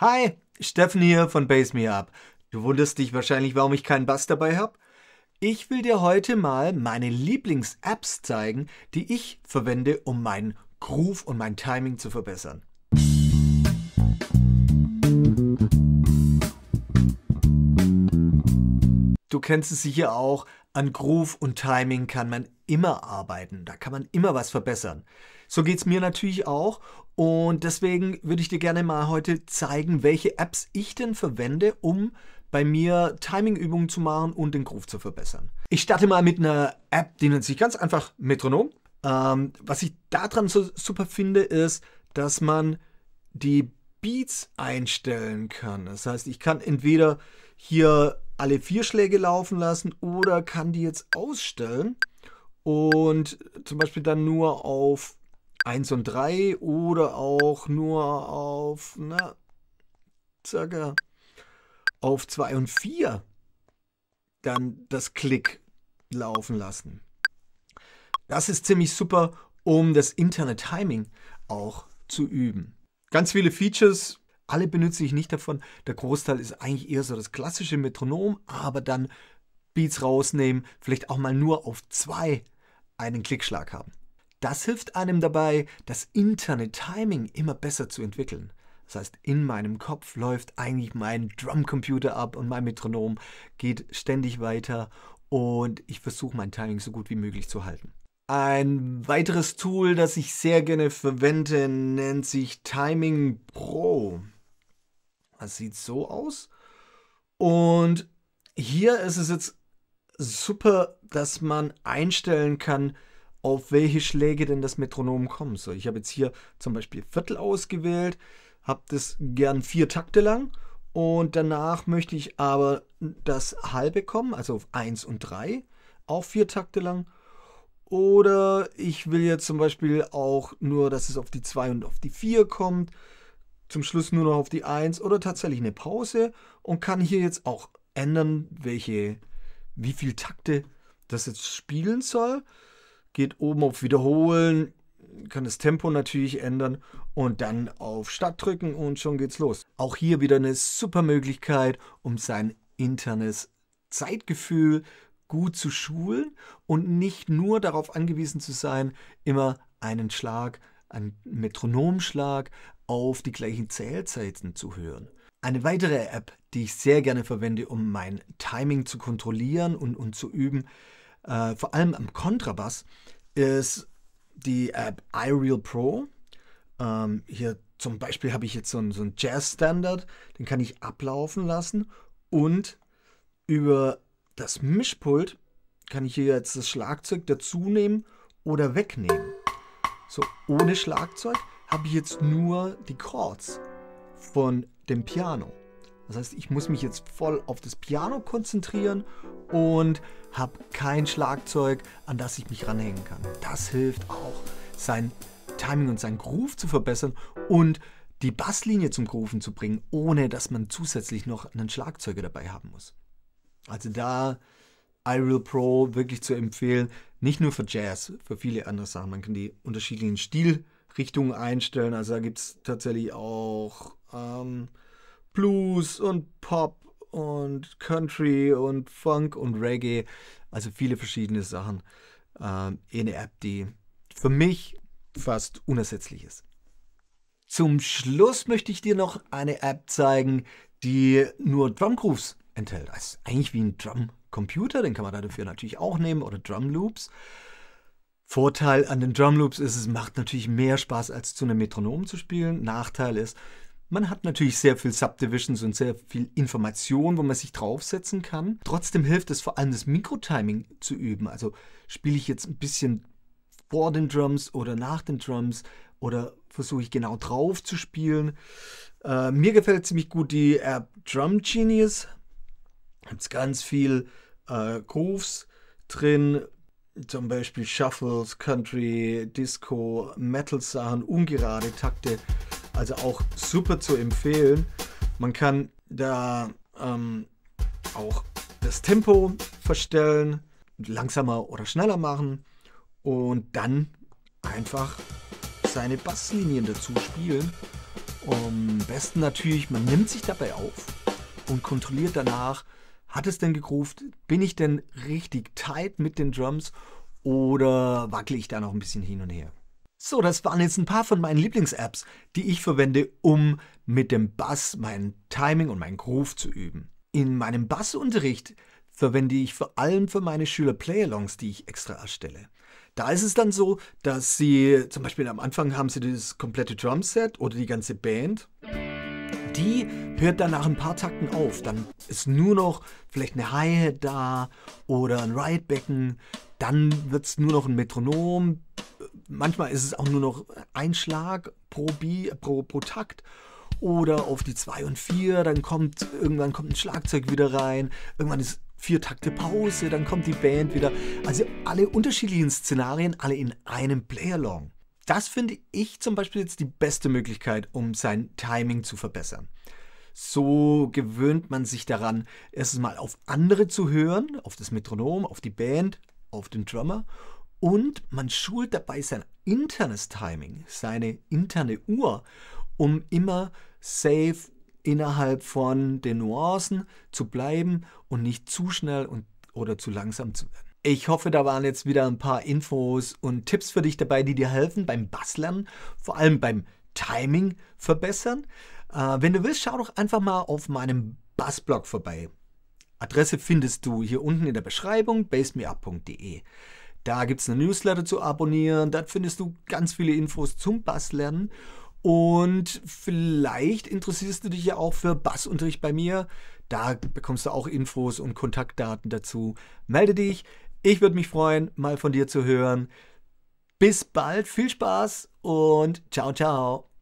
Hi, Steffen hier von Base Me Up. Du wunderst dich wahrscheinlich, warum ich keinen Bass dabei habe? Ich will dir heute mal meine Lieblings-Apps zeigen, die ich verwende, um meinen Groove und mein Timing zu verbessern. Du kennst es sicher auch, an Groove und Timing kann man immer arbeiten, da kann man immer was verbessern. So geht es mir natürlich auch und deswegen würde ich dir gerne mal heute zeigen, welche Apps ich denn verwende, um bei mir Timing-Übungen zu machen und den Groove zu verbessern. Ich starte mal mit einer App, die nennt sich ganz einfach Metronom. Was ich daran so super finde, ist, dass man die Beats einstellen kann. Das heißt, ich kann entweder hier alle 4 Schläge laufen lassen oder kann die jetzt ausstellen und zum Beispiel dann nur auf 1 und 3 oder auch nur auf, circa auf 2 und 4 dann das Klick laufen lassen. Das ist ziemlich super, um das interne Timing auch zu üben. Ganz viele Features, alle benutze ich nicht davon. Der Großteil ist eigentlich eher so das klassische Metronom, aber dann Beats rausnehmen, vielleicht auch mal nur auf 2 einen Klickschlag haben. Das hilft einem dabei, das interne Timing immer besser zu entwickeln. Das heißt, in meinem Kopf läuft eigentlich mein Drumcomputer ab und mein Metronom geht ständig weiter und ich versuche mein Timing so gut wie möglich zu halten. Ein weiteres Tool, das ich sehr gerne verwende, nennt sich Timing Pro. Das sieht so aus. Und hier ist es jetzt super, dass man einstellen kann, auf welche Schläge denn das Metronom kommen soll. Ich habe jetzt hier zum Beispiel Viertel ausgewählt, habe das gern 4 Takte lang und danach möchte ich aber das halbe kommen, also auf 1 und 3, auch 4 Takte lang. Oder ich will jetzt zum Beispiel auch nur, dass es auf die 2 und auf die 4 kommt, zum Schluss nur noch auf die 1 oder tatsächlich eine Pause und kann hier jetzt auch ändern, wie viel Takte das jetzt spielen soll. Geht oben auf Wiederholen, kann das Tempo natürlich ändern und dann auf Start drücken und schon geht's los. Auch hier wieder eine super Möglichkeit, um sein internes Zeitgefühl gut zu schulen und nicht nur darauf angewiesen zu sein, immer einen Metronomschlag auf die gleichen Zählzeiten zu hören. Eine weitere App, die ich sehr gerne verwende, um mein Timing zu kontrollieren und zu üben, vor allem am Kontrabass, ist die App iReal Pro. Hier zum Beispiel habe ich jetzt so einen Jazz-Standard, den kann ich ablaufen lassen und über das Mischpult kann ich hier jetzt das Schlagzeug dazu nehmen oder wegnehmen. So, ohne Schlagzeug habe ich jetzt nur die Chords von dem Piano. Das heißt, ich muss mich jetzt voll auf das Piano konzentrieren und habe kein Schlagzeug, an das ich mich ranhängen kann. Das hilft auch, sein Timing und sein Groove zu verbessern und die Basslinie zum Grooven zu bringen, ohne dass man zusätzlich noch einen Schlagzeuger dabei haben muss. Also da iReal Pro wirklich zu empfehlen, nicht nur für Jazz, für viele andere Sachen. Man kann die unterschiedlichen Stilrichtungen einstellen. Also da gibt es tatsächlich auch Blues und Pop und Country und Funk und Reggae. Also viele verschiedene Sachen. Eine App, die für mich fast unersetzlich ist. Zum Schluss möchte ich dir noch eine App zeigen, die nur Drumgrooves enthält. Das ist eigentlich wie ein Drumcomputer, den kann man dafür natürlich auch nehmen, oder Drumloops. Vorteil an den Drumloops ist, es macht natürlich mehr Spaß, als zu einem Metronom zu spielen. Nachteil ist, man hat natürlich sehr viel Subdivisions und sehr viel Information, wo man sich draufsetzen kann. Trotzdem hilft es vor allem, das Mikrotiming zu üben. Also spiele ich jetzt ein bisschen vor den Drums oder nach den Drums oder versuche ich genau drauf zu spielen. Mir gefällt ziemlich gut die App Drum Genius. Da gibt es ganz viel Grooves drin, zum Beispiel Shuffles, Country, Disco, Metal-Sachen, ungerade Takte. Also auch super zu empfehlen. Man kann da auch das Tempo verstellen, langsamer oder schneller machen und dann einfach seine Basslinien dazu spielen Am besten natürlich, man nimmt sich dabei auf und kontrolliert danach, hat es denn gegroovt? Bin ich denn richtig tight mit den Drums oder wackele ich da noch ein bisschen hin und her? So, das waren jetzt ein paar von meinen Lieblings-Apps, die ich verwende, um mit dem Bass mein Timing und mein Groove zu üben. In meinem Bassunterricht verwende ich vor allem für meine Schüler Play-Alongs, die ich extra erstelle. Da ist es dann so, dass sie zum Beispiel am Anfang haben sie das komplette Drumset oder die ganze Band. Die hört dann nach ein paar Takten auf. Dann ist nur noch vielleicht eine Hi-Hat da oder ein Ride-Becken. Dann wird es nur noch ein Metronom. Manchmal ist es auch nur noch ein Schlag pro Takt. Oder auf die 2 und 4, dann irgendwann kommt ein Schlagzeug wieder rein. Irgendwann ist 4 Takte Pause, dann kommt die Band wieder. Also alle unterschiedlichen Szenarien, alle in einem Play-Along. Das finde ich zum Beispiel jetzt die beste Möglichkeit, um sein Timing zu verbessern. So gewöhnt man sich daran, erstens mal auf andere zu hören, auf das Metronom, auf die Band, auf den Drummer. Und man schult dabei sein internes Timing, seine interne Uhr, um immer safe innerhalb von den Nuancen zu bleiben und nicht zu schnell oder zu langsam zu werden. Ich hoffe, da waren jetzt wieder ein paar Infos und Tipps für dich dabei, die dir helfen beim Basslernen, vor allem beim Timing verbessern. Wenn du willst, schau doch einfach mal auf meinem Bassblog vorbei. Adresse findest du hier unten in der Beschreibung, bassmeup.de. Da gibt es eine Newsletter zu abonnieren, dort findest du ganz viele Infos zum Basslernen. Und vielleicht interessierst du dich ja auch für Bassunterricht bei mir. Da bekommst du auch Infos und Kontaktdaten dazu. Melde dich. Ich würde mich freuen, mal von dir zu hören. Bis bald, viel Spaß und ciao, ciao.